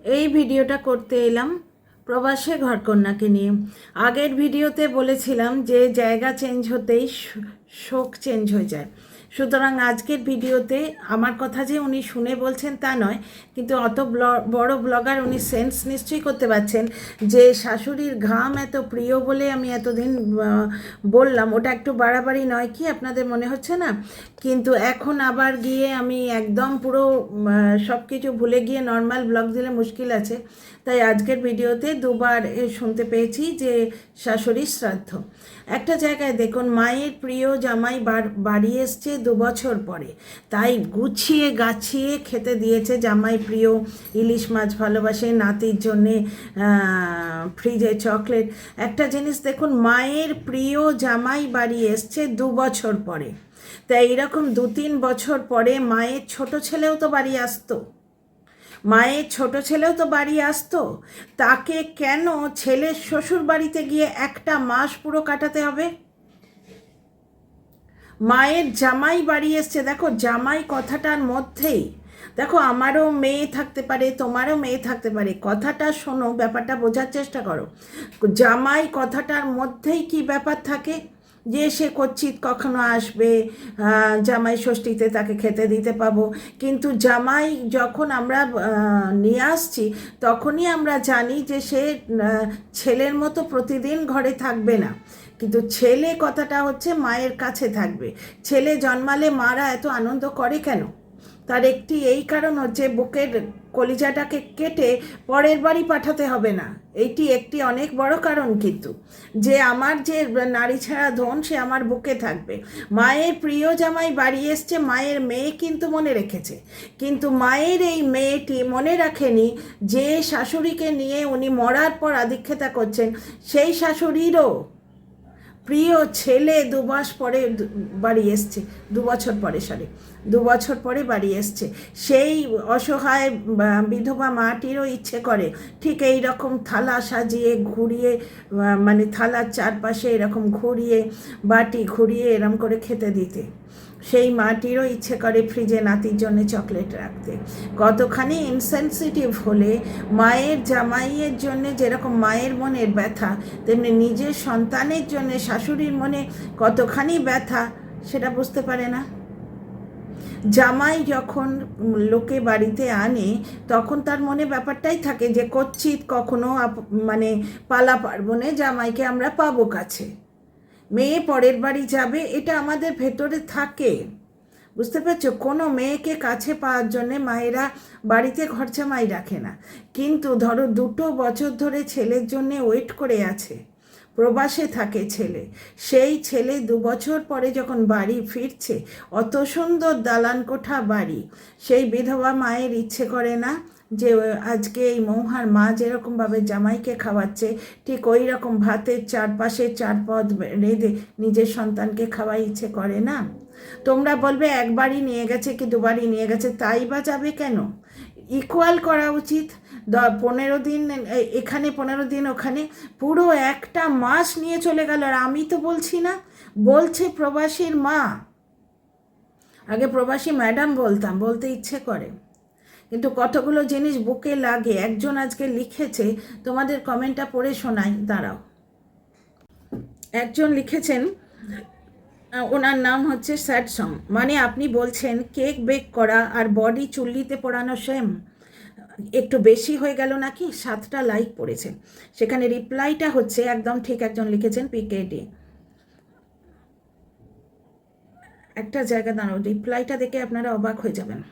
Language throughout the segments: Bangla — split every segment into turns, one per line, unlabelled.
এই ভিডিওটা করতে এলাম প্রবাসে ঘরকন্যাকে নিয়ে। আগের ভিডিওতে বলেছিলাম যে জায়গা চেঞ্জ হতেই শোক চেঞ্জ হয়ে যায়। সুতরাং আজকের ভিডিওতে আমার কথা যে উনি শুনে বলছেন তা নয়, কিন্তু অত বড় ব্লগার উনি সেন্স নিশ্চয়ই করতে পারছেন যে শাশুড়ির ঘাম এত প্রিয় বলে আমি এতদিন বললাম। ওটা একটু বাড়াবাড়ি নয় কি আপনাদের মনে হচ্ছে না? কিন্তু এখন আবার গিয়ে আমি একদম পুরো সব কিছু ভুলে গিয়ে নর্মাল ব্লগ দিলে মুশকিল আছে। তাই আজকের ভিডিওতে দুবার শুনতে পেয়েছি যে শাশুড়ির শ্রাদ্ধ। একটা জায়গায় দেখুন, মায়ের প্রিয় জামাই বাড়ি এসছে 2 বছর পরে, তাই গুছিয়ে গাছিয়ে খেতে দিয়েছে। জামাই প্রিয় ইলিশ মাছ ভালোবাসে, নাতির জন্যে ফ্রিজে চকলেট। একটা জিনিস দেখুন, মায়ের প্রিয় জামাই বাড়ি এসছে 2 বছর পরে, তাই এইরকম 2-3 বছর পরে মায়ের ছোট ছেলেও তো বাড়ি আসতো। মায়ের ছোট ছেলেও তো বাড়ি আসতো, তাকে কেন ছেলের শ্বশুর বাড়িতে গিয়ে 1 মাস পুরো কাটাতে হবে? মায়ের জামাই বাড়ি এসছে। দেখো, জামাই কথাটার মধ্যেই দেখো, আমারও মেয়ে থাকতে পারে, তোমারও মেয়ে থাকতে পারে। কথাটা শোনো, ব্যাপারটা বোঝার চেষ্টা করো। জামাই কথাটার মধ্যেই কি ব্যাপার থাকে যে সে কচ্ছিত কখনো আসবে, জামাই ষষ্ঠীতে তাকে খেতে দিতে পাবো। কিন্তু জামাই যখন আমরা নিয়ে আসছি, তখনই আমরা জানি যে সে ছেলের মতো প্রতিদিন ঘরে থাকবে না। কিন্তু ছেলে কথাটা হচ্ছে মায়ের কাছে থাকবে। ছেলে জন্মালে মারা এত আনন্দ করে কেন? তার একটি এই কারণ হচ্ছে, বুকের কলিজাটাকে কেটে পরের বাড়ি পাঠাতে হবে না। এইটি একটি অনেক বড় কারণ, কিন্তু যে আমার যে নারী ছাড়া ধন সে আমার বুকে থাকবে। মায়ের প্রিয় জামাই বাড়ি এসছে, মায়ের মেয়ে কিন্তু মনে রেখেছে। কিন্তু মায়ের এই মেয়েটি মনে রাখেনি যে শাশুড়িকে নিয়ে উনি মরার পর আদিক্ষেতা করছেন, সেই শাশুড়িরও প্রিয় ছেলে 2 মাস পরে বাড়ি এসছে। 2 বছর পরে, 2 বছর পরে বাড়ি এসছে। সেই অসহায় বিধবা মাটিরও ইচ্ছে করে ঠিক এই রকম থালা সাজিয়ে ঘুরিয়ে, মানে থালার চারপাশে এরকম ঘুরিয়ে, বাটি ঘুরিয়ে এরম করে খেতে দিতে। সেই মাটিরও ইচ্ছে করে ফ্রিজে নাতির জন্য চকলেট রাখতে। কতখানি ইনসেনসিটিভ হলে মায়ের জামাইয়ের জন্যে যেরকম মায়ের মনের ব্যথা, তেমনি নিজের সন্তানের জন্যে শাশুড়ির মনে কতখানি ব্যথা সেটা বুঝতে পারে না। জামাই যখন লোকে বাড়িতে আনে, তখন তার মনে ব্যাপারটাই থাকে যে কচ্ছিত কখনো মানে পালা পার্বণে জামাইকে আমরা পাবো কাছে, মেয়ে পরের বাড়ি যাবে, এটা আমাদের ভেতরে থাকে। বুঝতে পারছো? কোনো মেয়েকে কাছে পাওয়ার জন্যে মায়েরা বাড়িতে ঘর জামাই রাখে না। কিন্তু ধরো 2 বছর ধরে ছেলের জন্যে ওয়েট করে আছে, প্রবাসে থাকে ছেলে, সেই ছেলে 2 বছর পরে যখন বাড়ি ফিরছে, অত সুন্দর দালান কোঠা বাড়ি, সেই বিধবা মায়ের ইচ্ছে করে না যে আজকে এই মৌহার মা যেরকমভাবে জামাইকে খাওয়াচ্ছে, ঠিক ওই রকম ভাতের চারপাশে 4 পদ রেঁধে নিজের সন্তানকে খাওয়াই ইচ্ছে করে না? তোমরা বলবে একবারই নিয়ে গেছে কি 2বারই নিয়ে গেছে, তাই বা যাবে কেন? ইকুয়াল করা উচিত। 15 দিন এখানে, 15 দিন ওখানে, পুরো 1 মাস নিয়ে চলে গেল। আর আমি তো বলছি না, বলছে প্রবাসীর মা। আগে প্রবাসী ম্যাডাম বলতাম, বলতে ইচ্ছে করে, কিন্তু কতগুলো জিনিস বুকে লাগে। একজন আজকে লিখেছে, তোমাদের কমেন্টটা পড়ে শোনাই, দাঁড়াও। একজন লিখেছেন, ওনার নাম হচ্ছে স্যাড সং, মানে আপনি বলছেন কেক বেক করা আর বডি চুল্লিতে পোড়ানো সেম? একটু বেশি হয়ে গেল নাকি? 7টা লাইক পড়েছে। সেখানে রিপ্লাইটা হচ্ছে একদম ঠিক, একজন লিখেছেন পিকেডি। একটা জায়গা দাঁড়াও, রিপ্লাইটা দেখে আপনারা অবাক হয়ে যাবেন।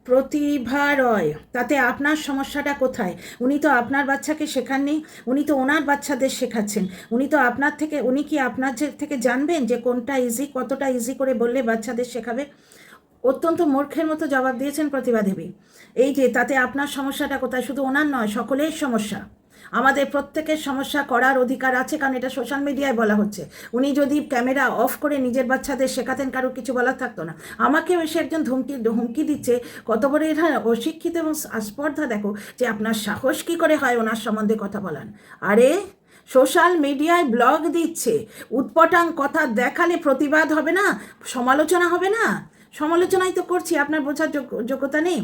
প্রতিভা রয়, তাতে আপনার সমস্যাটা কোথায়? উনি তো আপনার বাচ্চাকে শেখাননি, উনি তো ওনার বাচ্চাদের শেখাচ্ছেন। উনি তো আপনার থেকে, উনি কি আপনার থেকে জানবেন যে কোনটা ইজি, কতটা ইজি করে বললে বাচ্চাদের শেখাবে? অত্যন্ত মূর্খের মতো জবাব দিয়েছেন প্রতিভা দেবী। এই যে তাতে আপনার সমস্যাটা কোথায়? শুধু ওনার নয়, সকলের সমস্যা। আমাদের প্রত্যেকের সমস্যা করার অধিকার আছে, কারণ এটা সোশ্যাল মিডিয়ায় বলা হচ্ছে। উনি যদি ক্যামেরা অফ করে নিজের বাচ্চাদের শেখাতেন, কারোর কিছু বলার থাকতো না। আমাকেও এসে একজন হুমকি দিচ্ছে, কত বড় এরা অশিক্ষিত এবং আস্পর্ধা দেখো, যে আপনার সাহস কী করে হয় ওনার সম্বন্ধে কথা বলান। আরে সোশ্যাল মিডিয়ায় ব্লগ দিচ্ছে, উৎপটাং কথা দেখালে প্রতিবাদ হবে না, সমালোচনা হবে না? সমালোচনাই তো করছি, আপনার বোঝার যোগ্যতা নেই।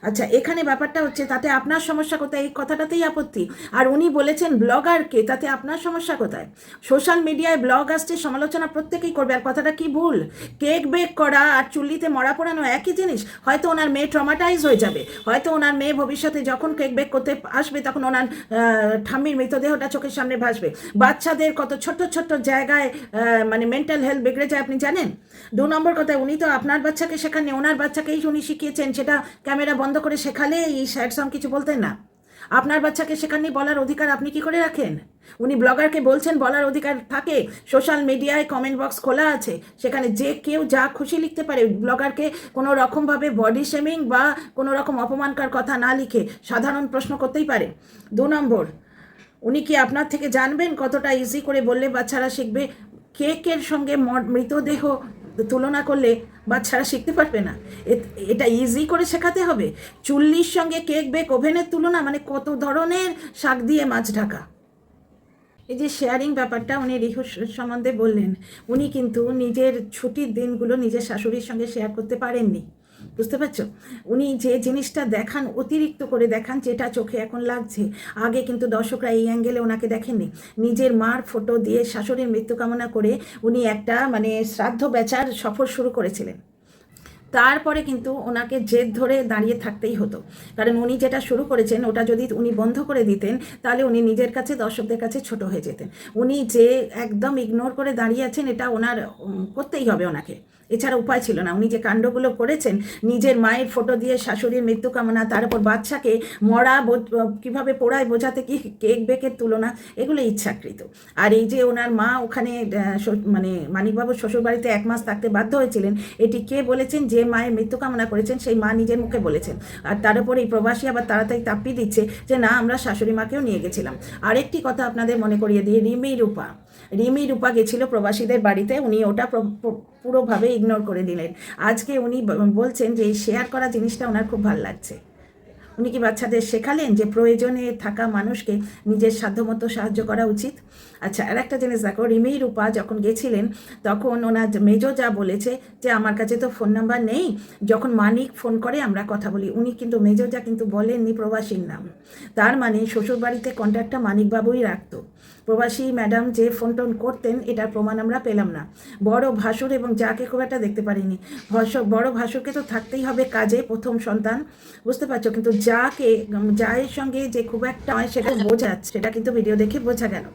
আচ্ছা, এখানে ব্যাপারটা হচ্ছে, তাতে আপনার সমস্যা কোথায়? এই কথাটাতেই আপত্তি। আর উনি বলেছেন ব্লগারকে, তাতে আপনার সমস্যা কোথায়? সোশ্যাল মিডিয়ায় ব্লগ আসছে, সমালোচনা প্রত্যেকেই করবে। আর কথাটা কি ভুল? কেক বেক করা আর চুল্লিতে মরা পোড়ানো একই জিনিস। হয়তো ওনার মেয়ে ট্রমাটাইজ হয়ে যাবে, হয়তো ওনার মেয়ে ভবিষ্যতে যখন কেক বেক করতে আসবে তখন ওনার ঠাম্মির মৃতদেহটা চোখের সামনে ভাসবে। বাচ্চাদের কত ছোট্ট ছোট্ট জায়গায় মানে মেন্টাল হেলথ বিগড়ে যায়, আপনি জানেন? 2 নম্বর কথা, উনি তো আপনার বাচ্চাকে শেখাননি, ওনার বাচ্চাকেই উনি শিখিয়েছেন। সেটা ক্যামেরা বন্ধ করে শেখালে এই স্যাড সং কিছু বলতেন না। আপনার বাচ্চাকে শেখাননি, বলার অধিকার আপনি কি করে রাখেন? উনি ব্লগারকে বলছেন বলার অধিকার থাকে। সোশ্যাল মিডিয়ায় কমেন্ট বক্স খোলা আছে, সেখানে যে কেউ যা খুশি লিখতে পারে। ব্লগারকে কোনো রকমভাবে বডি শেমিং বা কোনো রকম অপমানকর কথা না লিখে সাধারণ প্রশ্ন করতেই পারে। 2 নম্বর, উনি কি আপনার থেকে জানবেন কতটা ইজি করে বললে বাচ্চারা শিখবে? কেকের সঙ্গে মৃতদেহ তুলনা করলে বাচ্চারা শিখতে পারবে না। এটা ইজি করে শেখাতে হবে। চুল্লির সঙ্গে কেক বেক ওভেনের তুলনা, মানে কত ধরনের শাক দিয়ে মাছ ঢাকা। এই যে শেয়ারিং ব্যাপারটা উনি রিহু সম্বন্ধে বললেন, উনি কিন্তু নিজের ছুটির দিনগুলো নিজের শাশুড়ির সঙ্গে শেয়ার করতে পারেননি। বুঝতে পারছো? উনি যে জিনিসটা দেখান, অতিরিক্ত করে দেখান, যেটা চোখে এখন লাগছে। আগে কিন্তু দর্শকরা এই অ্যাঙ্গেলে ওনাকে দেখেননি। নিজের মার ফটো দিয়ে শাশুড়ির মৃত্যু কামনা করে উনি একটা মানে শ্রাদ্ধ বেচার সফর শুরু করেছিলেন। তারপরে কিন্তু ওনাকে জেদ ধরে দাঁড়িয়ে থাকতেই হতো, কারণ উনি যেটা শুরু করেছেন ওটা যদি উনি বন্ধ করে দিতেন তাহলে উনি নিজের কাছে, দর্শকদের কাছে ছোট হয়ে যেতেন। উনি যে একদম ইগনোর করে দাঁড়িয়ে আছেন, এটা ওনার করতেই হবে ওনাকে, এছাড়া উপায় ছিল না। উনি যে কাণ্ডগুলো করেছেন, নিজের মায়ের ফটো দিয়ে শাশুড়ির মৃত্যু কামনা, তার উপর বাচ্চাকে মরা কীভাবে পোড়ায় বোঝাতে কি কেক বেকের তুলনা, এগুলো ইচ্ছাকৃত। আর এই যে ওনার মা ওখানে মানে মানিকবাবুর শ্বশুরবাড়িতে 1 মাস থাকতে বাধ্য হয়েছিলেন, এটি কে বলেছেন? যে মায়ের মৃত্যু কামনা করেছেন সেই মা নিজের মুখে বলেছেন। আর তার উপর এই প্রবাসী আবার তাড়াতাড়ি তাপ্পিয়ে দিচ্ছে যে না, আমরা শাশুড়ি মাকেও নিয়ে গেছিলাম। আরেকটি কথা আপনাদের মনে করিয়ে দিয়ে, রিমি রূপা গেছিল প্রবাসীদের বাড়িতে, উনি ওটা পুরোভাবে ইগনোর করে দিলেন। আজকে উনি বলছেন যে এই শেয়ার করা জিনিসটা ওনার খুব ভালো লাগছে। উনি কি বাচ্চাদের শেখালেন যে প্রয়োজনে থাকা মানুষকে নিজের সাধ্যমতো সাহায্য করা উচিত? আচ্ছা, আর একটা জিনিস দেখো, রিমি রূপা যখন গেছিলেন তখন ওনার মেজো যা বলেছে যে আমার কাছে তো ফোন নাম্বার নেই, যখন মানিক ফোন করে আমরা কথা বলি। উনি কিন্তু মেজো যা কিন্তু বলেননি প্রবাসীর নাম। তার মানে শ্বশুরবাড়িতে কন্ট্যাক্টটা মানিকবাবুই রাখতো। প্রবাসী ম্যাডাম যে ফোন টোন করতেন, এটার প্রমাণ আমরা পেলাম না। বড় ভাসুর এবং যাকে খুব একটা দেখতে পারিনি। বড় ভাসুরকে তো থাকতেই হবে কাজে, প্রথম সন্তান, বুঝতে পারছো, কিন্তু যায়ের সঙ্গে যে খুব একটা হয় সেটা বোঝা যাচ্ছে, সেটা কিন্তু ভিডিও দেখে বোঝা গেল।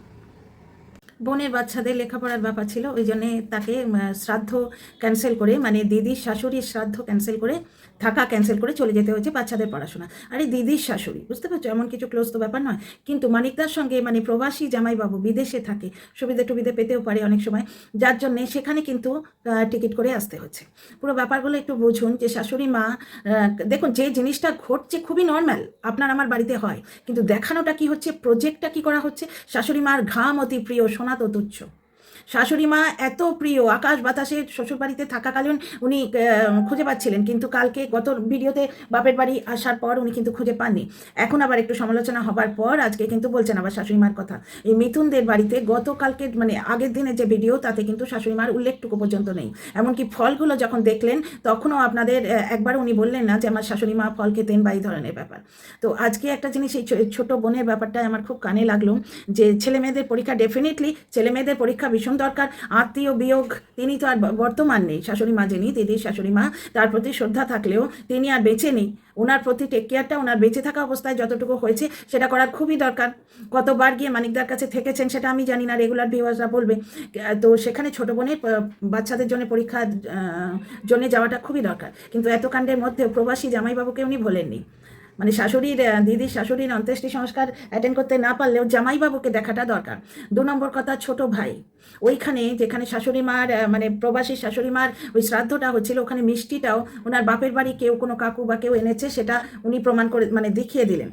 বোনের বাচ্চাদের লেখাপড়ার ব্যাপার ছিল, ওই জন্যে তাকে শ্রাদ্ধ ক্যান্সেল করে, মানে দিদির শাশুড়ির শ্রাদ্ধ ক্যান্সেল করে, থাকা ক্যান্সেল করে চলে যেতে হয়েছে বাচ্চাদের পড়াশোনা। আরে দিদির শাশুড়ি, বুঝতে পারছো, এমন কিছু ক্লোজ তো ব্যাপার নয়। কিন্তু মানিকদার সঙ্গে মানে প্রবাসী জামাইবাবু বিদেশে থাকে, সুবিধে টুবিধে পেতেও পারে অনেক সময়, যার জন্যে সেখানে কিন্তু টিকিট করে আসতে হচ্ছে। পুরো ব্যাপারগুলো একটু বুঝুন যে শাশুড়ি মা, দেখুন যে জিনিসটা ঘটছে খুবই নর্মাল, আপনার আমার বাড়িতে হয়, কিন্তু দেখানোটা কি হচ্ছে, প্রজেক্টটা কি করা হচ্ছে। শাশুড়ি মার ঘাম অতি প্রিয়, সোনা তো তুচ্ছ। শাশুড়ি মা এত প্রিয়, আকাশ বাতাসে শ্বশুরবাড়িতে থাকাকালীন উনি খুঁজে পাচ্ছিলেন, কিন্তু কালকে গত ভিডিওতে বাপের বাড়ি আসার পর উনি কিন্তু খুঁজে পাননি। এখন আবার একটু সমালোচনা হবার পর আজকে কিন্তু বলছেন আবার শাশুড়ি মার কথা। এই মিথুনদের বাড়িতে গতকালকে মানে আগের দিনের যে ভিডিও, তাতে কিন্তু শাশুড়ি মার উল্লেখটুকু পর্যন্ত নেই। এমনকি ফলগুলো যখন দেখলেন তখনও আপনাদের একবার উনি বললেন না যে আমার শাশুড়ি মা ফল খেতেন বা এই ধরনের ব্যাপার। তো আজকে একটা জিনিস, এই ছোট বোনের ব্যাপারটা আমার খুব কানে লাগলো, যে ছেলে মেয়েদের পরীক্ষা, ডেফিনেটলি ছেলে মেয়েদের পরীক্ষা ভীষণ দরকার। আত্মীয় বিয়োগ, তিনি তো আর বর্তমান নেই, শাশুড়ি মা যিনি, দিদির শাশুড়ি মা, তার প্রতি শ্রদ্ধা থাকলেও তিনি আর বেঁচে নেই। ওনার প্রতি টেক কেয়ারটা ওনার বেঁচে থাকা অবস্থায় যতটুকু হয়েছে সেটা করার খুবই দরকার। কতবার গিয়ে মানিকদার কাছে থেকেছেন সেটা আমি জানি না, রেগুলার ভিউয়ার্সরা বলবে। তো সেখানে ছোটো বোনের বাচ্চাদের জন্য পরীক্ষার জন্য যাওয়াটা খুবই দরকার। কিন্তু এত কাণ্ডের মধ্যে প্রবাসী জামাইবাবুকে উনি ভোলেননি। মানে শাশুড়ির, দিদির শাশুড়ির অন্ত্যেষ্টি সংস্কার অ্যাটেন্ড করতে না পারলেও জামাইবাবুকে দেখাটা দরকার। 2 নম্বর কথা, ছোট ভাই, ওইখানে যেখানে শাশুড়ি মার মানে প্রবাসী শাশুড়ি মার ওই শ্রাদ্ধটা হচ্ছিল, ওখানে মিষ্টিটাও ওনার বাপের বাড়ি কেউ কোনো কাকু বা কেউ এনেছে, সেটা উনি প্রমাণ করে মানে দেখিয়ে দিলেন।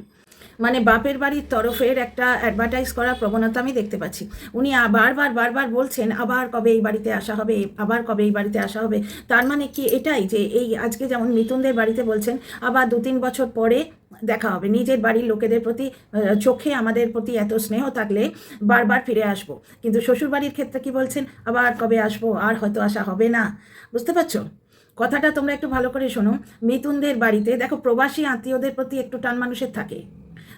মানে বাপের বাড়ির তরফের একটা অ্যাডভার্টাইজ করার প্রবণতা আমি দেখতে পাচ্ছি। উনি বারবার বলছেন আবার কবে এই বাড়িতে আসা হবে, আবার কবে এই বাড়িতে আসা হবে। তার মানে কি এটাই যে এই আজকে যেমন মিথুনদের বাড়িতে বলছেন আবার 2-3 বছর পরে দেখা হবে। নিজের বাড়ির লোকেদের প্রতি চোখে আমাদের প্রতি এত স্নেহ থাকলে বারবার ফিরে আসবো, কিন্তু শ্বশুরবাড়ির ক্ষেত্রে কি বলছেন আবার কবে আসবো, আর হয়তো আসা হবে না। বুঝতে পারছো কথাটা? তোমরা একটু ভালো করে শোনো। মিথুনদের বাড়িতে দেখো প্রবাসী আত্মীয়দের প্রতি একটু টান মানুষের থাকে,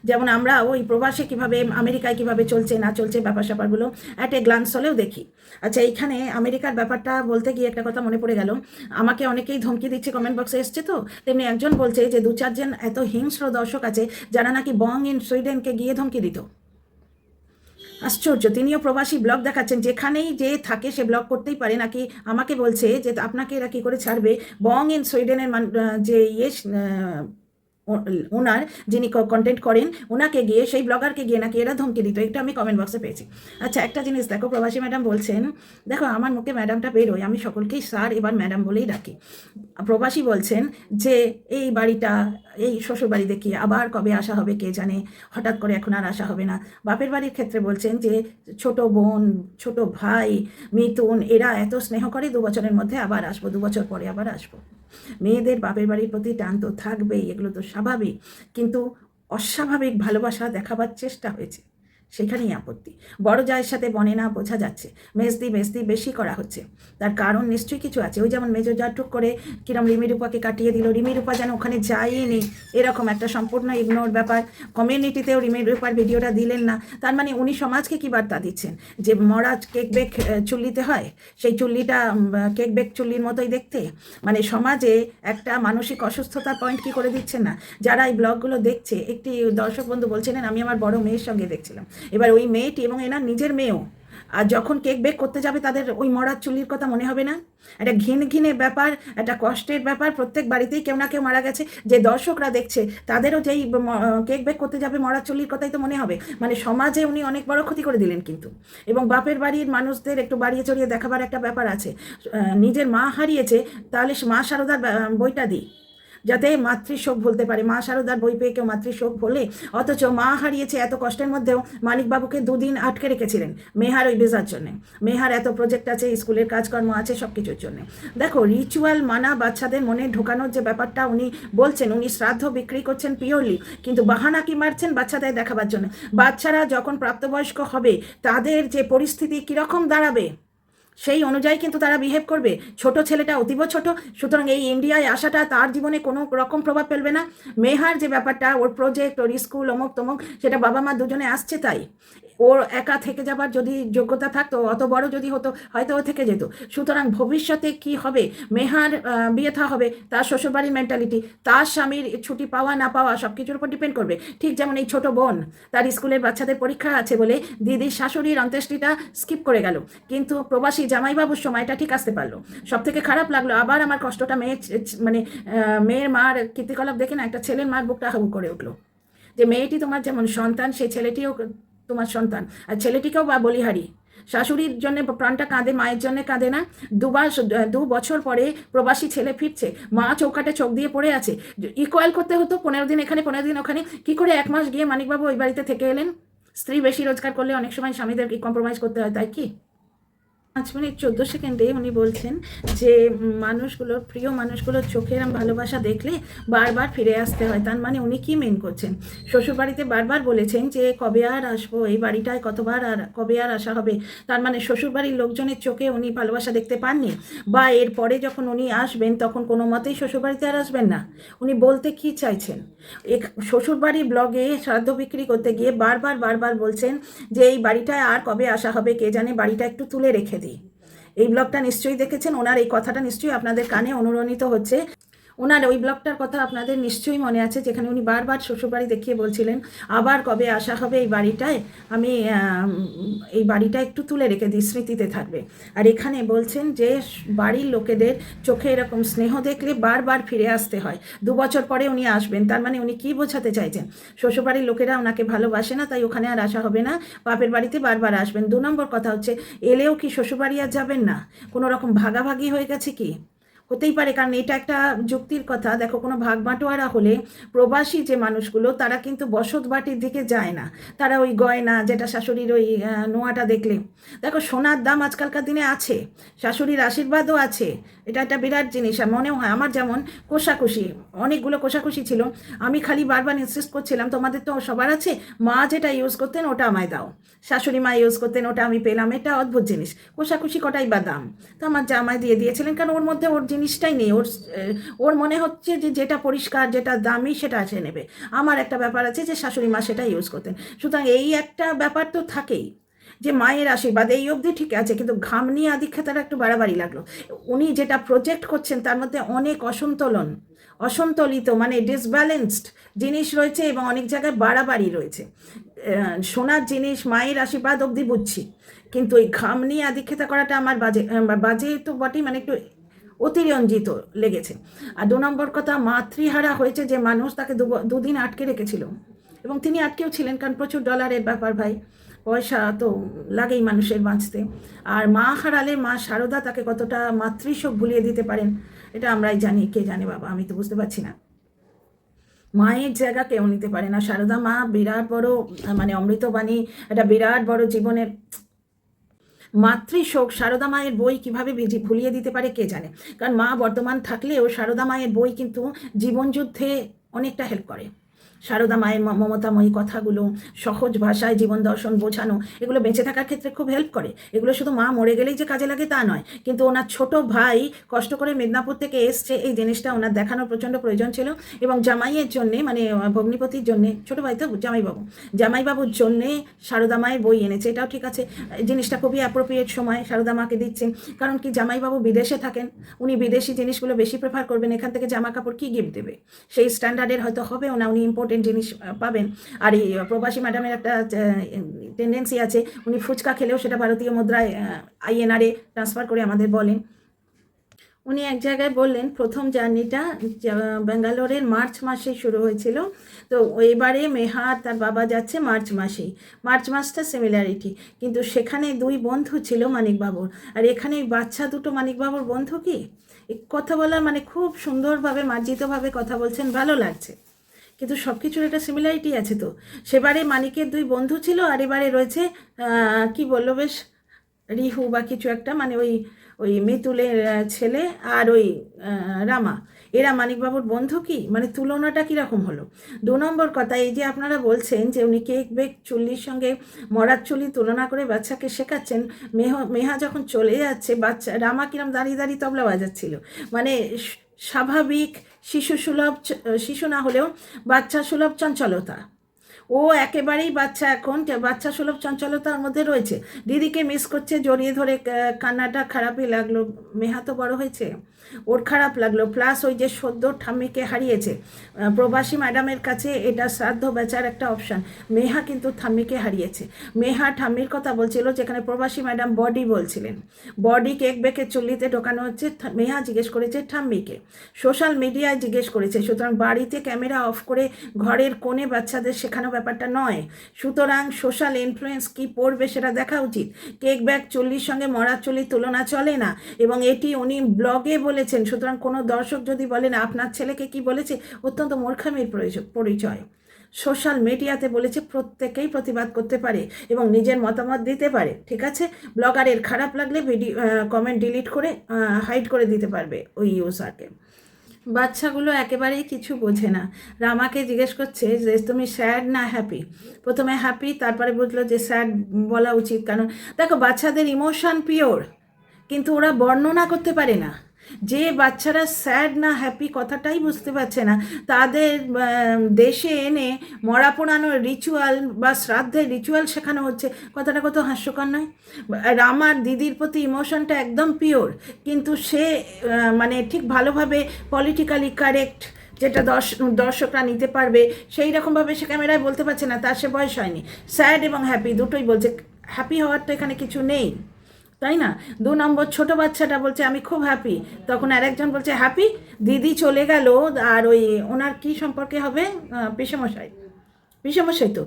যেমন আমরা ওই প্রবাসে কীভাবে আমেরিকায় কীভাবে চলছে না চলছে ব্যাপার স্যাপারগুলো অ্যাট এ গ্লান্স হলেও দেখি। আচ্ছা, এইখানে আমেরিকার ব্যাপারটা বলতে গিয়ে একটা কথা মনে পড়ে গেল। আমাকে অনেকেই ধমকি দিচ্ছে, কমেন্ট বক্সে এসছে, তো তেমনি একজন বলছে যে 2-4 জন এত হিংস্র দর্শক আছে যারা নাকি বং ইন সুইডেনকে গিয়ে ধমকি দিত। আশ্চর্য, তিনিও প্রবাসী ব্লগ দেখাচ্ছেন, যেখানেই যে থাকে সে ব্লগ করতেই পারে, নাকি আমাকে বলছে যে আপনাকে এরা কী করে ছাড়বে, বং ইন সুইডেনের যে ওনার যিনি কন্টেন্ট করেন ওনাকে গিয়ে, সেই ব্লগারকে গিয়ে নাকি এরা ধমকি দিত। এটা আমি কমেন্ট বক্সে পেয়েছি। আচ্ছা, একটা জিনিস দেখো, প্রবাসী ম্যাডাম বলছেন, দেখো আমার মুখে ম্যাডামটা বেরোয়, আমি সকলকেই স্যার এবার ম্যাডাম বলেই ডাকি। প্রবাসী বলছেন যে এই বাড়িটা, এই শ্বশুর বাড়ি দেখিয়ে আবার কবে আসা হবে কে জানে, হঠাৎ করে এখন আর আসা হবে না। বাপের বাড়ির ক্ষেত্রে বলছেন যে ছোট বোন, ছোট ভাই, মিথুন এরা এত স্নেহ করে, 2 বছরের মধ্যে আবার আসবো, 2 বছর পরে আবার আসবো। মেয়েদের বাপের বাড়ির প্রতি টান তো থাকবেই, এগুলো তো স্বাভাবিক, কিন্তু অস্বাভাবিক ভালোবাসা দেখাবার চেষ্টা হয়েছে, সেখানেই আপত্তি। বড় জায়ের সাথে বনে না বোঝা যাচ্ছে, মেজদি বেশি করা হচ্ছে, তার কারণ নিশ্চয়ই কিছু আছে। ওই যেমন মেজো যা টুক করে কিরম রিমিরূপাকে কাটিয়ে দিল, রিমিরূপা যেন ওখানে যায়নি, এরকম একটা সম্পূর্ণ ইগনোর ব্যাপার। কমিউনিটিতেও রিমিরূপার ভিডিওটা দিলেন না, তার মানে উনি সমাজকে কী বার্তা দিচ্ছেন, যে মরা কেক বেক চুল্লিতে হয়, সেই চুল্লিটা কেক বেক চুল্লির মতোই দেখতে। মানে সমাজে একটা মানসিক অসুস্থতার পয়েন্ট কি করে দিচ্ছেন না। যারা এই ব্লগগুলো দেখছে, একটি দর্শক বন্ধু বলছিলেন আমি আমার বড় মেয়ের সঙ্গে দেখছিলাম, এবার ওই মেয়েটি এবং এনার নিজের মেয়েও, আর যখন কেক বেক করতে যাবে তাদের ওই মরার চুল্লির কথা মনে হবে না? একটা ঘিনে ব্যাপার, একটা কষ্টের ব্যাপার। প্রত্যেক বাড়িতেই কেউ না কেউ মারা গেছে, যে দর্শকরা দেখছে তাদেরও যেই কেক বেক করতে যাবে মরার চুল্লির কথাই তো মনে হবে। মানে সমাজে উনি অনেক বড় ক্ষতি করে দিলেন কিন্তু। এবং বাপের বাড়ির মানুষদের একটু বাড়িয়ে চড়িয়ে দেখাবার একটা ব্যাপার আছে। নিজের মা হারিয়েছে, তাহলে মা শারদার বইটা দিই, যাতে মাতৃশোক ভুলতে পারে। মা শারদার বই পেয়ে কেউ মাতৃশোক ভোলে? অথচ মা হারিয়েছে এত কষ্টের মধ্যেও মানিকবাবুকে 2 দিন আটকে রেখেছিলেন মেহার ওই বেজার জন্যে। মেহার এত প্রজেক্ট আছে, স্কুলের কাজকর্ম আছে, সব কিছুর জন্যে। দেখো, রিচুয়াল মানা বাচ্চাদের মনে ঢোকানোর যে ব্যাপারটা উনি বলছেন, উনি শ্রাদ্ধ বিক্রি করছেন পিওরলি, কিন্তু বাহানা কি মারছেন বাচ্চাদের দেখাবার জন্য। বাচ্চারা যখন প্রাপ্তবয়স্ক হবে তাদের যে পরিস্থিতি কীরকম দাঁড়াবে সেই অনুযায়ী কিন্তু তারা বিহেভ করবে। ছোট ছেলেটা অতীব ছোট, সুতরাং এই ইন্ডিয়ায় আসাটা তার জীবনে কোনো রকম প্রভাব ফেলবে না। মেহার যে ব্যাপারটা, ওর প্রজেক্ট, ওর স্কুল, অমুক তমুক, সেটা বাবা মা দুজনে আসছে, তাই ওর একা থেকে যাবার যদি যোগ্যতা থাকতো, অত বড় যদি হতো, হয়তো ও থেকে যেত। সুতরাং ভবিষ্যতে কি হবে, মেহার বিয়ে থা হবে, তার শ্বশুরবাড়ির মেন্টালিটি, তার স্বামীর ছুটি পাওয়া না পাওয়া সব কিছুর উপর ডিপেন্ড করবে। ঠিক যেমন এই ছোট বোন, তার স্কুলের বাচ্চাদের পরীক্ষা আছে বলে দিদির শাশুড়ির অন্ত্যেষ্টিটা স্কিপ করে গেল, কিন্তু প্রবাসী জামাইবাবুর সময়টা ঠিক আসতে পারলো। সব থেকে খারাপ লাগলো, আবার আমার কষ্টটা মেয়ের মার কীর্তিকলাপ দেখে না একটা ছেলের মার বুকটা হাবু করে উঠলো, যে মেয়েটি তোমার যেমন সন্তান, সেই ছেলেটিও তোমার সন্তান, আর ছেলেটিকেও বা বলিহারি। শাশুড়ির জন্য প্রাণটা কাঁদে, মায়ের জন্য কাঁদে না? 2 বছর পরে প্রবাসী ছেলে ফিরছে, মা চৌকাটে চোখ দিয়ে পড়ে আছে। ইকুয়াল করতে হতো, 15 দিন এখানে 15 দিন ওখানে। কি করে 1 মাস গিয়ে মানিকবাবু ওই বাড়িতে থেকে এলেন? স্ত্রী বেশি রোজগার করলে অনেক সময় স্বামীদের কম্প্রোমাইজ করতে হয়, তাই কি? 5 মিনিট 14 সেকেন্ডে উনি বলছেন যে মানুষগুলোর, প্রিয় মানুষগুলোর চোখে এরম ভালোবাসা দেখলে বারবার ফিরে আসতে হয়। তার মানে উনি কি মেন করছেন? শ্বশুরবাড়িতে বারবার বলেছেন যে কবে আর আসবো, এই বাড়িটায় কতবার আর কবে আর আসা হবে। তার মানে শ্বশুরবাড়ির লোকজনের চোখে উনি ভালোবাসা দেখতে পাননি, বা এরপরে যখন উনি আসবেন তখন কোনো মতেই শ্বশুরবাড়িতে আর আসবেন না। উনি বলতে কি চাইছেন? শ্বশুরবাড়ির ব্লগে শ্রাদ্ধ বিক্রি করতে গিয়ে বারবার বলছেন যে এই বাড়িটায় আর কবে আসা হবে কে জানে, বাড়িটা একটু তুলে রেখে দিই। এই ব্লগটা নিশ্চয়ই দেখেছেন, ওনার এই কথাটা নিশ্চয়ই আপনাদের কানে অনুরণিত হচ্ছে। ওনার ওই ব্লগটার কথা আপনাদের নিশ্চয়ই মনে আছে, যেখানে উনি বারবার শ্বশুরবাড়ি দেখিয়ে বলছিলেন আবার কবে আসা হবে এই বাড়িটায়, আমি এই বাড়িটা একটু তুলে রেখে দিই, স্মৃতিতে থাকবে। আর এখানে বলছেন যে বাড়ির লোকেদের চোখে এরকম স্নেহ দেখলে বারবার ফিরে আসতে হয়, 2 বছর পরে উনি আসবেন। তার মানে উনি কী বোঝাতে চাইছেন? শ্বশুরবাড়ির লোকেরা ওনাকে ভালোবাসে না, তাই ওখানে আর আসা হবে না, বাপের বাড়িতে বারবার আসবেন। 2 নম্বর কথা হচ্ছে, এলেও কি শ্বশুরবাড়ি আর যাবেন না? কোনো রকম ভাগাভাগি হয়ে গেছে কি? হতেই পারে, কারণ এটা একটা যুক্তির কথা। দেখো কোনো ভাগ বাঁটোয়ারা হলে প্রবাসী যে মানুষগুলো তারা কিন্তু বসত বাটির দিকে যায় না, তারা ওই গয়না, যেটা শাশুড়ির ওই নোয়াটা দেখলে, দেখো সোনার দাম আজকালকার দিনে আছে, শাশুড়ির আশীর্বাদও আছে, এটা একটা বিরাট জিনিস। আর মনেও হয় আমার যেমন কোষাকুষি, অনেকগুলো কোষাকুষি ছিল, আমি খালি বারবার ইনসিস্ট করছিলাম তোমাদের তো সবার আছে, মা যেটা ইউজ করতেন ওটা আমায় দাও, শাশুড়ি মা ইউজ করতেন ওটা আমি পেলাম, এটা অদ্ভুত জিনিস, কোষাকুষি কটাই বা দাম। তো আমার জামাই দিয়ে দিয়েছিলেন, কারণ ওর মধ্যে ওর জিনিসটাই নেই, ওর মনে হচ্ছে যে যেটা পরিষ্কার যেটা দামি সেটা আছে নেবে। আমার একটা ব্যাপার আছে যে শাশুড়ি মা সেটা ইউজ করতেন, সুতরাং এই একটা ব্যাপার তো থাকেই যে মায়ের আশীর্বাদ এই অবধি ঠিক আছে, কিন্তু ঘাম নিয়ে আদিক্ষেতাটা একটু বাড়াবাড়ি লাগলো। উনি যেটা প্রজেক্ট করছেন তার মধ্যে অনেক অসন্তোলিত মানে ডিসব্যালেন্সড জিনিস রয়েছে, এবং অনেক জায়গায় বাড়াবাড়ি রয়েছে। সোনার জিনিস মায়ের আশীর্বাদ অবধি বুঝছি, কিন্তু ওই ঘাম নিয়ে আদিক্ষেতা করাটা আমার বাজে তো বটেই, মানে একটু অতিরঞ্জিত লেগেছে। আর 2 নম্বর কথা, মাতৃহারা হয়েছে যে মানুষ, তাকে দুদিন আটকে রেখেছিল, এবং তিনি আটকেও ছিলেন, কারণ প্রচুর ডলারের ব্যাপার ভাই, পয়সা তো লাগেই মানুষের বাঁচতে। আর মা হারালে মা শারদা তাকে কতটা মাতৃশোক ভুলিয়ে দিতে পারেন এটা আমরাই জানি, কে জানে বাবা, আমি তো বুঝতে পারছি না। মায়ের জায়গা কেউ নিতে পারে না, শারদা মা বিরাট বড় মানে অমৃতবাণী, একটা বিরাট বড় জীবনের মাতৃশোক। শারদা মায়ের বই কীভাবে ভুলিয়ে দিতে পারে কে জানে, কারণ মা বর্তমান থাকলেও শারদা মায়ের বই কিন্তু জীবনযুদ্ধে অনেকটা হেল্প করে। শারদা মায়ের মমতাময়ী কথাগুলো, সহজ ভাষায় জীবন দর্শন বোঝানো, এগুলো বেঁচে থাকার ক্ষেত্রে খুব হেল্প করে। এগুলো শুধু মা মরে গেলেই যে কাজে লাগে তা নয়, কিন্তু ওনার ছোট ভাই কষ্ট করে মেদিনীপুর থেকে এসছে, এই জিনিসটা ওনার দেখানোর প্রচণ্ড প্রয়োজন ছিল। এবং জামাইয়ের জন্যে, মানে ভগ্নিপতির জন্যে, ছোটো ভাই তো জামাইবাবুর জন্যে শারদা মায়ের বই এনেছে, এটাও ঠিক আছে। জিনিসটা খুবই অ্যাপ্রোপ্রিয়েট সময় শারদা মাকে দিচ্ছেন, কারণ কি জামাইবাবু বিদেশে থাকেন, উনি বিদেশি জিনিসগুলো বেশি প্রেফার করবেন, এখান থেকে জামা কাপড় কী গিফট দেবে সেই স্ট্যান্ডার্ডের হয়তো হবেও না, উনি ইম্পোর্টেন্ট জিনিস পাবেন। আর এই প্রবাসী ম্যাডামের একটা টেন্ডেন্সি আছে, উনি ফুচকা খেলেও সেটা ভারতীয় মুদ্রায় INR-এ ট্রান্সফার করে আমাদের বলেন। উনি এক জায়গায় বললেন প্রথম জার্নিটা ব্যাঙ্গালোরের মার্চ মাসে শুরু হয়েছিল, তো এবারে মেহা তার বাবা যাচ্ছে মার্চ মাসটা সিমিলারিটি, কিন্তু সেখানে 2 বন্ধু ছিল মানিকবাবুর, আর এখানে বাচ্চা দুটো মানিকবাবুর বন্ধু। কি কথা বলার মানে খুব সুন্দরভাবে মার্জিতভাবে কথা বলছেন, ভালো লাগছে, কিন্তু সব কিছুর একটা সিমিলারিটি আছে। তো সেবারে মানিকের 2 বন্ধু ছিল, আর এবারে রয়েছে কি বললো বেশ রিহু বা কিছু একটা, মানে ওই মিতুলের ছেলে আর ওই রামা, এরা মানিকবাবুর বন্ধু। কি মানে তুলনাটা কীরকম হলো? 2 নম্বর কথা, এই যে আপনারা বলছেন যে উনি কেক বেক চুল্লির সঙ্গে মরার চুল্লি তুলনা করে বাচ্চাকে শেখাচ্ছেন, মেহা যখন চলে যাচ্ছে বাচ্চা রামা কিরম দাঁড়িয়ে তবলা বাজাচ্ছিল, মানে স্বাভাবিক শিশু না হলেও বাচ্চা সুলভ চঞ্চলতা, ও একেবারেই বাচ্চা, এখন বাচ্চা সুলভ চঞ্চলতার মধ্যে রয়েছে, দিদিকে মিস করছে, জড়িয়ে ধরে কান্নাটা খারাপই লাগলো। মেহা তো বড় হয়েছে, ওর খারাপ লাগলো, প্লাস ওই যে সদ্য ঠাম্মিকে হারিয়েছে, প্রবাসী ম্যাডামের কাছে এটা শ্রাদ্ধ বেচার একটা অপশান, মেহা কিন্তু ঠাম্মিকে হারিয়েছে। মেহা ঠাম্মির কথা বলছিল, যেখানে প্রবাসী ম্যাডাম বডি বলছিলেন, বডি কেক বেকে চুল্লিতে ঢোকানো হচ্ছে, মেহা জিজ্ঞেস করেছে ঠাম্মিকে, সোশ্যাল মিডিয়ায় জিজ্ঞেস করেছে, সুতরাং বাড়িতে ক্যামেরা অফ করে ঘরের কোণে বাচ্চাদের শেখানো ব্যাপারটা নয়, সুতরাং সোশ্যাল ইনফ্লুয়েন্স কি পড়বে সেটা দেখা উচিত। কেক ব্যাগ চুল্লির সঙ্গে মরা চুল্লির তুলনা চলে না, এবং এটি উনি ব্লগে বলেছেন, সুতরাং কোনো দর্শক যদি বলেন আপনার ছেলেকে কি বলেছে, অত্যন্ত মূর্খামির পরিচয়। সোশ্যাল মিডিয়াতে বলেছে, প্রত্যেকেই প্রতিবাদ করতে পারে এবং নিজের মতামত দিতে পারে, ঠিক আছে। ব্লগারের খারাপ লাগলে ভিডিও কমেন্ট ডিলিট করে হাইড করে দিতে পারবে ওই ইউজারকে। বাচ্চাগুলো একেবারেই কিছু বোঝে না। রামাকে জিজ্ঞেস করছে যে তুমি স্যাড না হ্যাপি, প্রথমে হ্যাপি, তারপরে বুঝলো যে স্যাড বলা উচিত, কারণ দেখো বাচ্চাদের ইমোশন পিওর, কিন্তু ওরা বর্ণনা করতে পারে না। যে বাচ্চারা স্যাড না হ্যাপি কথাটাই বুঝতে পারছে না, তাদের দেশে এনে মরা পোড়ানোর রিচুয়াল বা শ্রাদ্ধের রিচুয়াল শেখানো হচ্ছে, কথাটা কত হাস্যকর নয়? রামার দিদির প্রতি ইমোশনটা একদম পিওর, কিন্তু সে মানে ঠিক ভালোভাবে পলিটিক্যালি কারেক্ট যেটা দর্শকরা নিতে পারবে সেই রকমভাবে সে ক্যামেরায় বলতে পারছে না, তার সে বয়স হয়নি। স্যাড এবং হ্যাপি দুটোই বলছে, হ্যাপি হওয়ার তো এখানে কিছু নেই, তাই না? 2 নম্বর ছোট বাচ্চাটা বলছে আমি খুব হ্যাপি, তখন আরেকজন বলছে হ্যাপি, দিদি চলে গেল, আর ওই ওনার কি সম্পর্কে হবে পিসেমশাই, পিসেমশাই তো,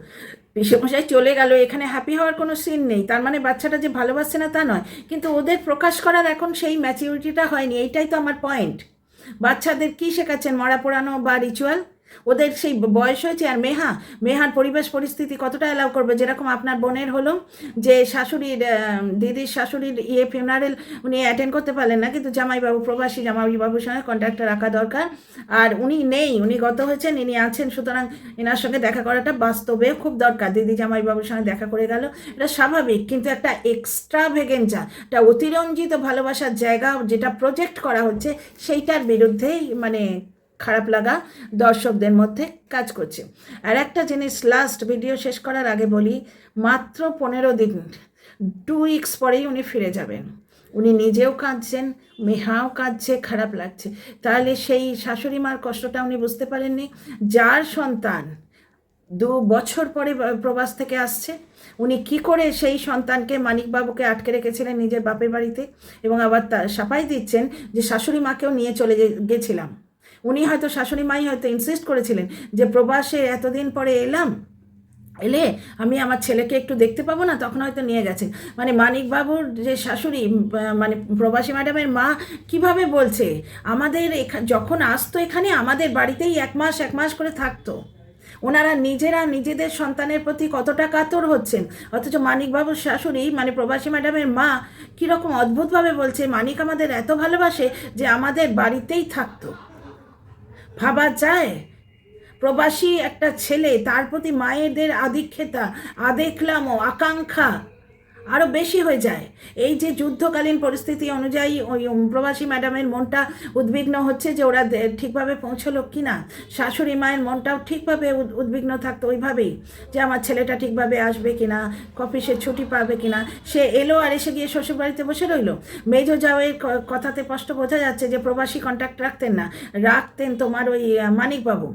পিসেমশাই চলে গেল, এখানে হ্যাপি হওয়ার কোনো সিন নেই, তার মানে বাচ্চাটা যে ভালোবাসছে না তা নয়, কিন্তু ওদের প্রকাশ করার এখন সেই ম্যাচিউরিটিটা হয়নি, এইটাই তো আমার পয়েন্ট। বাচ্চাদের কি শেখাচ্ছেন, মরা পোড়ানো বা রিচুয়াল? ওদের সেই বয়স হয়েছে। আর মেহার পরিবেশ পরিস্থিতি কতটা অ্যালাউ করবে? যেরকম আপনার বোনের হলো যে শাশুড়ির, দিদির শাশুড়ির ফিউনারেল উনি অ্যাটেন্ড করতে পারলেন না, কিন্তু জামাইবাবু, প্রবাসী জামাইবাবুর সঙ্গে কন্ট্যাক্টটা রাখা দরকার। আর উনি নেই, উনি গত হয়েছেন, ইনি আছেন, সুতরাং এনার সঙ্গে দেখা করাটা বাস্তবে খুব দরকার। দিদি জামাইবাবুর সঙ্গে দেখা করে গেল, এটা স্বাভাবিক, কিন্তু একটা এক্সট্রা ভেগেঞ্জা, একটা অতিরঞ্জিত ভালোবাসার জায়গা যেটা প্রজেক্ট করা হচ্ছে, সেইটার বিরুদ্ধেই মানে খারাপ লাগা দর্শকদের মধ্যে কাজ করছে। আর একটা জিনিস লাস্ট ভিডিও শেষ করার আগে বলি, মাত্র 15 দিন, 2 উইকস পরেই উনি ফিরে যাবেন। উনি নিজেও কাঁদছেন, মেহাও কাঁদছে, খারাপ লাগছে। তাহলে সেই শাশুড়ি মার কষ্টটা উনি বুঝতে পারেননি, যার সন্তান 2 বছর পরে প্রবাস থেকে আসছে। উনি কি করে সেই সন্তানকে মানিকবাবুকে আটকে রেখেছিলেন নিজের বাপের বাড়িতে, এবং আবার তা সাফাই দিচ্ছেন যে শাশুড়ি মাকেও নিয়ে চলে গেছিলাম। উনি হয়তো, শাশুড়ি মাই হয়তো ইনসিস্ট করেছিলেন যে প্রবাসে এতদিন পরে এলে আমি আমার ছেলেকে একটু দেখতে পাবো না, তখন হয়তো নিয়ে গেছেন। মানে মানিকবাবুর যে শাশুড়ি, মানে প্রবাসী ম্যাডামের মা কিভাবে বলছে, আমাদের যখন আসতো এখানে আমাদের বাড়িতেই 1 মাস করে থাকতো। ওনারা নিজেরা নিজেদের সন্তানের প্রতি কতটা কাতর হচ্ছেন, অথচ মানিকবাবুর শাশুড়ি মানে প্রবাসী ম্যাডামের মা কীরকম অদ্ভুতভাবে বলছে, মানিক আমাদের এত ভালোবাসে যে আমাদের বাড়িতেই থাকতো। ভাবা যায়? প্রবাসী একটা ছেলে, তার প্রতি মায়েদের আধিক্যতা, আদেখলাম ও আকাঙ্ক্ষা আরও বেশি হয়ে যায়। এই যে যুদ্ধকালীন পরিস্থিতি অনুযায়ী ওই প্রবাসী ম্যাডামের মনটা উদ্বিগ্ন হচ্ছে যে ওরা ঠিকভাবে পৌঁছলো কি না, শাশুড়ি মায়ের মনটাও ঠিকভাবে উদ্বিগ্ন থাকতো ওইভাবেই, যে আমার ছেলেটা ঠিকভাবে আসবে কি না, অফিসে ছুটি পাবে কি না। সে এলো আর এসে গিয়ে শ্বশুরবাড়িতে বসে রইল। মেজো জাওয়ের কথাতে স্পষ্ট বোঝা যাচ্ছে যে প্রবাসী কন্ট্যাক্ট রাখতেন না, রাখতেন তোমার ওই মানিকবাবু।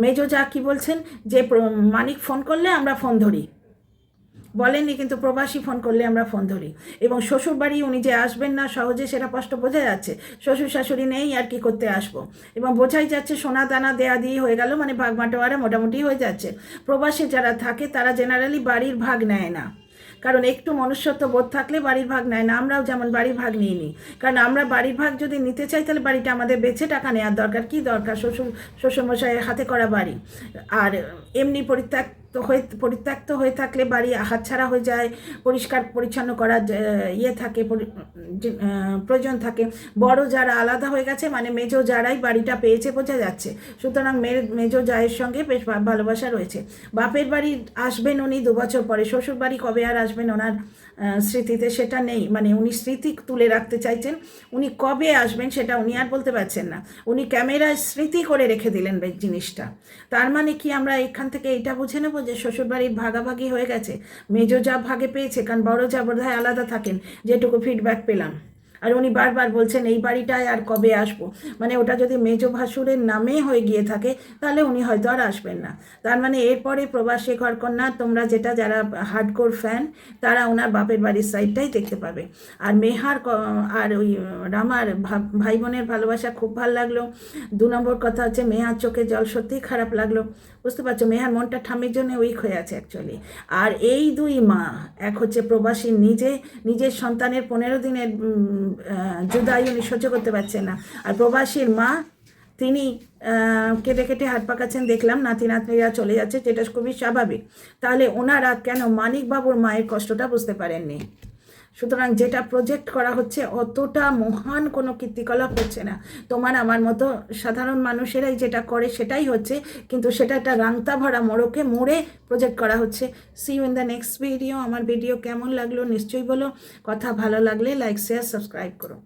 মেজো যা কি বলছেন যে মানিক ফোন করলে আমরা ফোন ধরি, বলেননি, কিন্তু প্রবাসী ফোন করলে আমরা ফোন ধরি। এবং শ্বশুরবাড়ি উনি যে আসবেন না সহজে, সেটা স্পষ্ট বোঝা যাচ্ছে। শ্বশুর শাশুড়ি নেই, আর কি করতে আসবো। এবং বোঝাই যাচ্ছে সোনা দানা দেয়া দিয়ে হয়ে গেল, মানে ভাগ বাটোয়ারা মোটামুটি হয়ে যাচ্ছে। প্রবাসী যারা থাকে তারা জেনারেলি বাড়ির ভাগ নেয় না, কারণ একটু মনুষ্যত্ব বোধ থাকলে বাড়ির ভাগ নেয় না। আমরাও যেমন বাড়ির ভাগ নিয়ে নিই, কারণ আমরা বাড়ির ভাগ যদি নিতে চাই তাহলে বাড়িটা আমাদের বেচে টাকা নেওয়ার দরকার। কি দরকার? শ্বশুরমশাইয়ের হাতে করা বাড়ি। আর এমনি পরিত্যক্ত হয়ে থাকলে বাড়ি হাতছাড়া হয়ে যায়, পরিষ্কার পরিচ্ছন্ন করার থাকে, প্রয়োজন থাকে। বড় যারা আলাদা হয়ে গেছে, মানে মেজো যারাই বাড়িটা পেয়েছে বোঝা যাচ্ছে, সুতরাং মেজো জায়ের সঙ্গে বেশ ভালোবাসা রয়েছে। বাপের বাড়ি আসবেন উনি 2 বছর পরে, শ্বশুর বাড়ি কবে আর আসবেন ওনার স্মৃতিতে সেটা নেই। মানে উনি স্মৃতি তুলে রাখতে চাইছেন, উনি কবে আসবেন সেটা উনি আর বলতে পারছেন না। উনি ক্যামেরায় স্মৃতি করে রেখে দিলেন জিনিসটা। তার মানে কি আমরা এখান থেকে এইটা বুঝে নেব যে শ্বশুরবাড়ির ভাগাভাগি হয়ে গেছে, মেজো যা ভাগে পেয়েছে, কারণ বড় যা বোধহয় আলাদা থাকেন, যেটুকু ফিডব্যাক পেলাম। আর উনি বারবার বলছেন এই বাড়িটায় আর কবে আসবো, মানে ওটা যদি মেজো ভাসুরের নামে হয়ে গিয়ে থাকে তাহলে উনি হয়তো আর আসবেন না। তার মানে এরপরে প্রবাসী ঘরকন্যা তোমরা যারা হার্ডকোর ফ্যান, তারা ওনার বাপের বাড়ির সাইডটাই দেখতে পাবে। আর মেহার আর ওই রামার ভাই বোনের ভালোবাসা খুব ভালো লাগলো। 2 নম্বর কথা হচ্ছে মেহার চোখে জল সত্যিই খারাপ লাগলো। বুঝতে পারছো, মেহার মনটা ঠামির জন্য উইক হয়ে আছে অ্যাকচুয়ালি। আর এই 2 মা, এক হচ্ছে প্রবাসী নিজের সন্তানের 15 দিনের জুদাই উনি সহ্য করতে পারছেন না, আর প্রবাসীর মা তিনি কেটে কেটে হাত পাকাচ্ছেন দেখলাম, নাতি নাতনিরা চলে যাচ্ছে, যেটা খুবই স্বাভাবিক। তাহলে ওনারা কেন মানিকবাবুর মায়ের কষ্টটা বুঝতে পারেননি? সুতরাং যেটা প্রজেক্ট করা হচ্ছে অতটা মহান কোনো কীর্তিকলাপ হচ্ছে না। তোমার আমার মতো সাধারণ মানুষেরাই যেটা করে সেটাই হচ্ছে, কিন্তু সেটা একটা রাংতা ভরা মোড়ে প্রজেক্ট করা হচ্ছে। See you in the next video. আমার ভিডিও কেমন লাগলো নিশ্চয়ই বলো। কথা ভালো লাগলে লাইক, শেয়ার, সাবস্ক্রাইব করো।